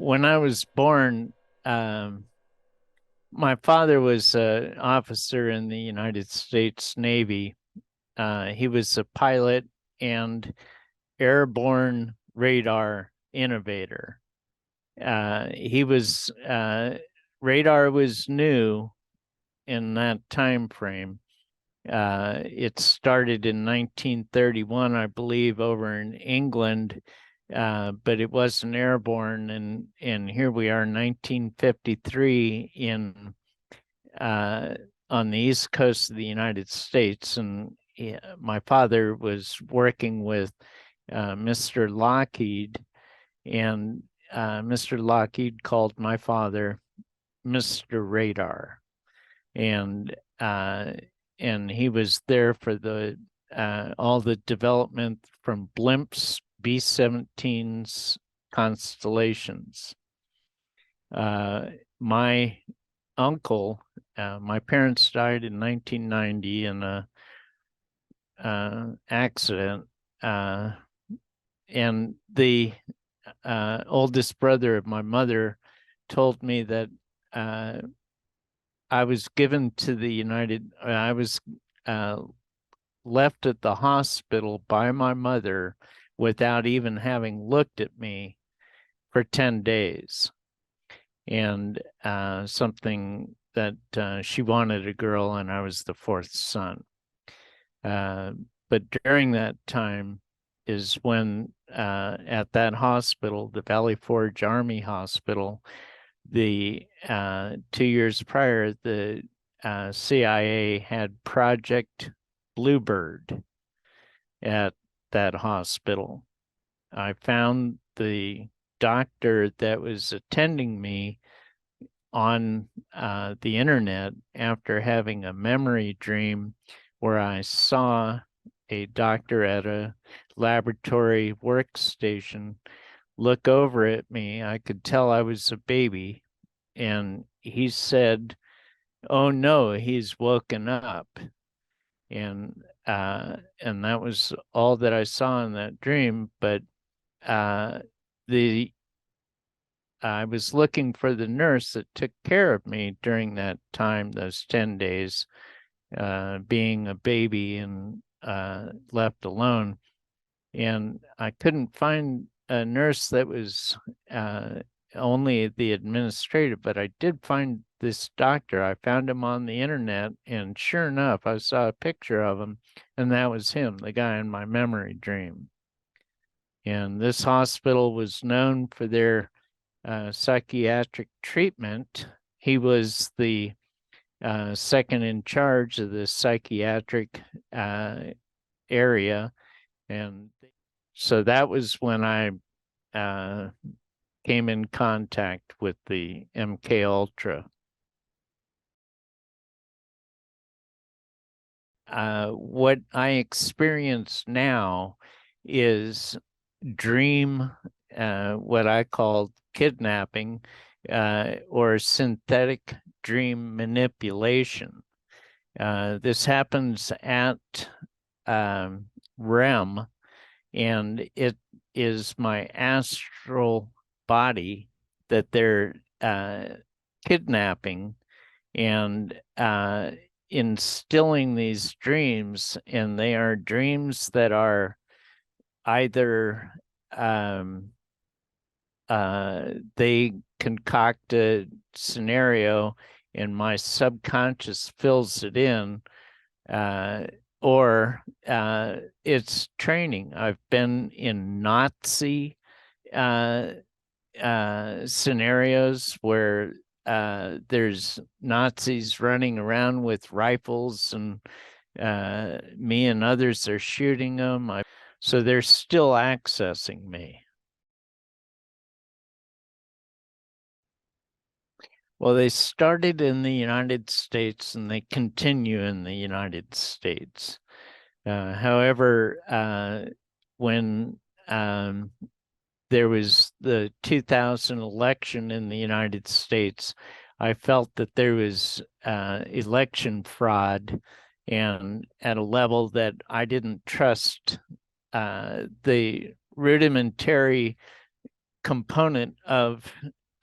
When I was born, um, my father was an officer in the United States Navy. He was a pilot and airborne radar innovator. He was radar was new in that time frame. It started in 1931, I believe, over in England, but it wasn't airborne. And here we are, 1953, in on the east coast of the United States. And my father was working with Mr. Lockheed, and Mr. Lockheed called my father Mr. Radar, and uh, and he was there for the all the development from blimps, B-17s, constellations. My uncle, my parents died in 1990 in a accident, and the oldest brother of my mother told me that I was given to the I was left at the hospital by my mother without even having looked at me for 10 days. And something that she wanted a girl, and I was the fourth son. But during that time is when at that hospital, the Valley Forge Army Hospital, the 2 years prior, the CIA had Project Bluebird at that hospital. I found the doctor that was attending me on the internet after having a memory dream where I saw a doctor at a laboratory workstation look over at me. I could tell I was a baby. And he said, "Oh no, he's woken up." And that was all that I saw in that dream. But the I was looking for the nurse that took care of me during that time, those 10 days, being a baby and left alone. And I couldn't find a nurse that was only the administrative, but I did find this doctor. I found him on the internet, and sure enough, I saw a picture of him, and that was him, the guy in my memory dream. And this hospital was known for their psychiatric treatment. He was the second in charge of the psychiatric area. And so that was when I came in contact with the MK Ultra. What I experience now is dream, what I call kidnapping, or synthetic dream manipulation. This happens at Rem, and it is my astral body that they're kidnapping and instilling these dreams. And they are dreams that are either they concoct a scenario and my subconscious fills it in, or it's training. I've been in Nazi scenarios where there's Nazis running around with rifles, and me and others are shooting them. So they're still accessing me. Well, they started in the United States and they continue in the United States. However, when there was the 2000 election in the United States, I felt that there was election fraud, and at a level that I didn't trust the rudimentary component of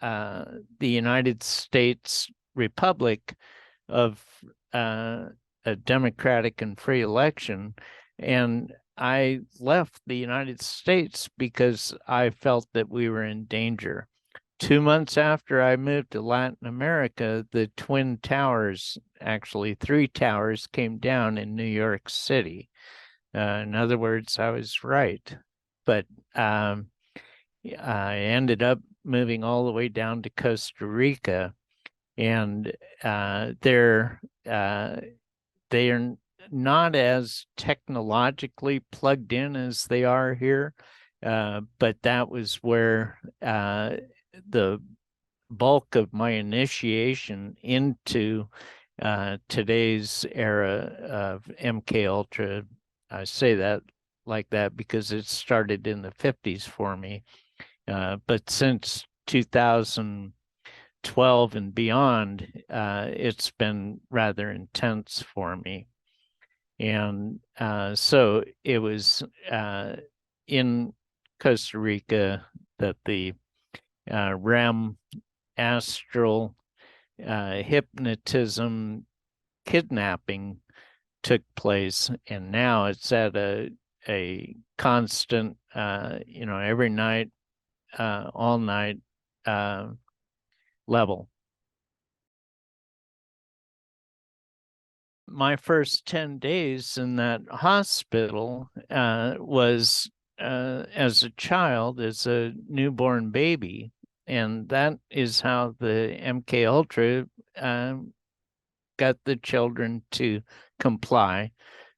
the United States Republic of a democratic and free election. And I left the United States because I felt that we were in danger. 2 months after I moved to Latin America, the Twin Towers, actually 3 towers, came down in New York City. In other words, I was right. But I ended up moving all the way down to Costa Rica, and they are not as technologically plugged in as they are here, but that was where the bulk of my initiation into today's era of MK Ultra. I say that like that because it started in the 50s for me, but since 2012 and beyond, it's been rather intense for me. And so it was in Costa Rica that the REM, astral hypnotism, kidnapping took place, and now it's at a constant, every night, all night level. My first 10 days in that hospital was as a child, as a newborn baby. And that is how the MK Ultra got the children to comply.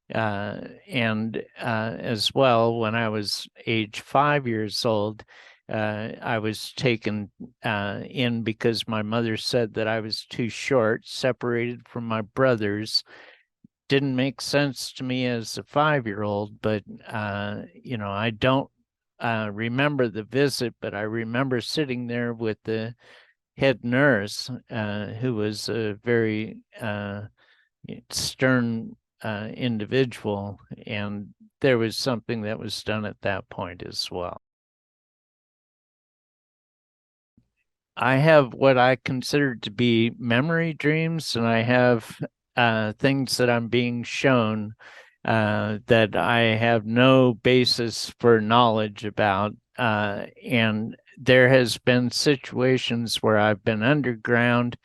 And as well, when I was age 5 years old, I was taken in because my mother said that I was too short, separated from my brothers. Didn't make sense to me as a 5-year-old, but I don't remember the visit, but I remember sitting there with the head nurse, who was a very stern individual, and there was something that was done at that point as well. I have what I consider to be memory dreams, and I have things that I'm being shown that I have no basis for knowledge about. And there has been situations where I've been underground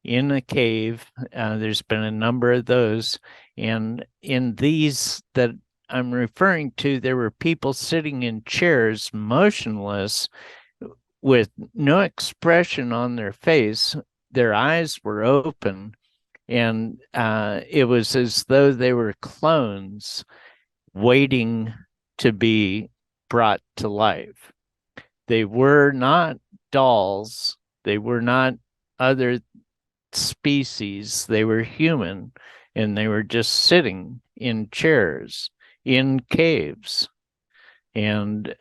in a cave. There's been a number of those. And in these that I'm referring to, there were people sitting in chairs, motionless, with no expression on their face. Their eyes were open, and it was as though they were clones waiting to be brought to life. They were not dolls. They were not other species. They were human, and they were just sitting in chairs in caves. And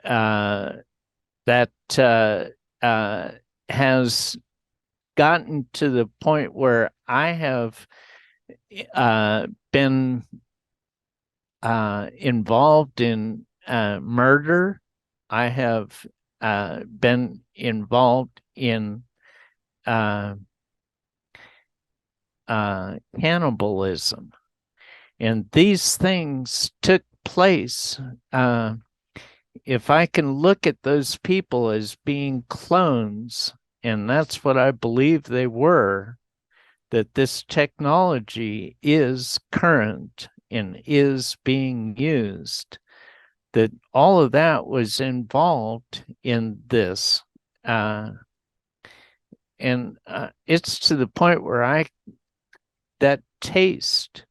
that has gotten to the point where I have been involved in murder. I have been involved in cannibalism. And these things took place. If I can look at those people as being clones, and that's what I believe they were, that this technology is current and is being used, that all of that was involved in this. And it's to the point where that taste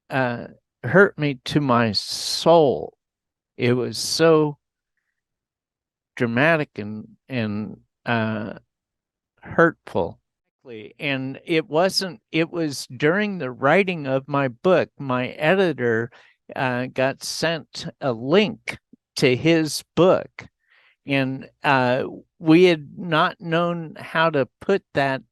hurt me to my soul. It was so dramatic and hurtful. And it was during the writing of my book, my editor got sent a link to his book. And we had not known how to put that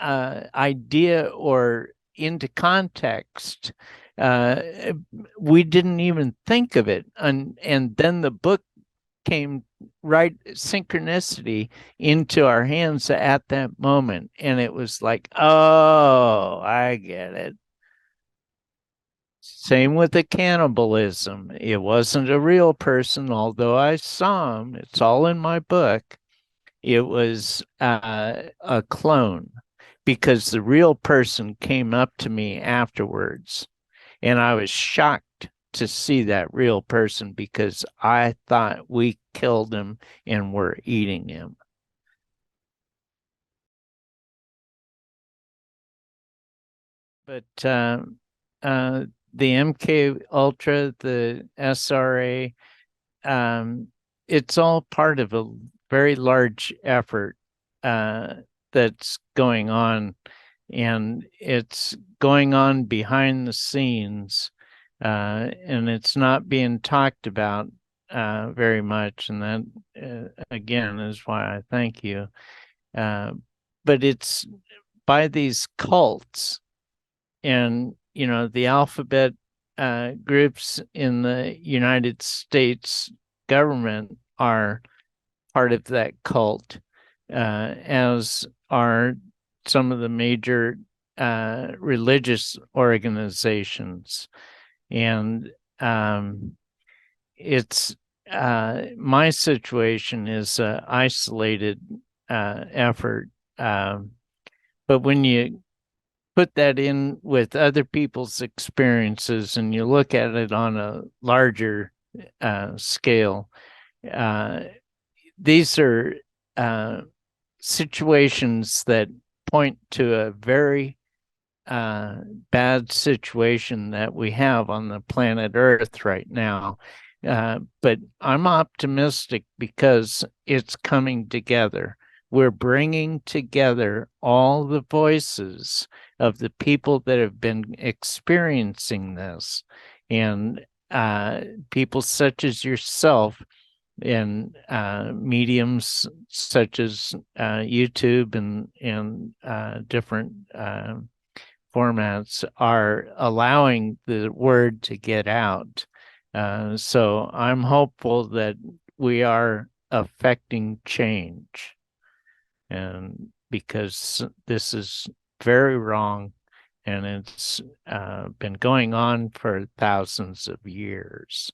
idea or into context. We didn't even think of it. And then the book came right synchronicity into our hands at that moment. And it was like, oh, I get it. Same with the cannibalism. It wasn't a real person, although I saw him. It's all in my book. It was a clone because the real person came up to me afterwards, and I was shocked to see that real person because I thought we killed him and were eating him. But the MK Ultra, the SRA, um, it's all part of a very large effort that's going on, and it's going on behind the scenes, and it's not being talked about very much. And that, again, is why I thank you. But it's by these cults, and the alphabet groups in the United States government are part of that cult, as are some of the major religious organizations. And it's my situation is an isolated effort. But when you put that in with other people's experiences and you look at it on a larger scale, these are situations that point to a very bad situation that we have on the planet Earth right now. But I'm optimistic because it's coming together. We're bringing together all the voices of the people that have been experiencing this, and people such as yourself, and mediums such as YouTube and different formats are allowing the word to get out. So I'm hopeful that we are affecting change, and because this is very wrong, and it's been going on for thousands of years.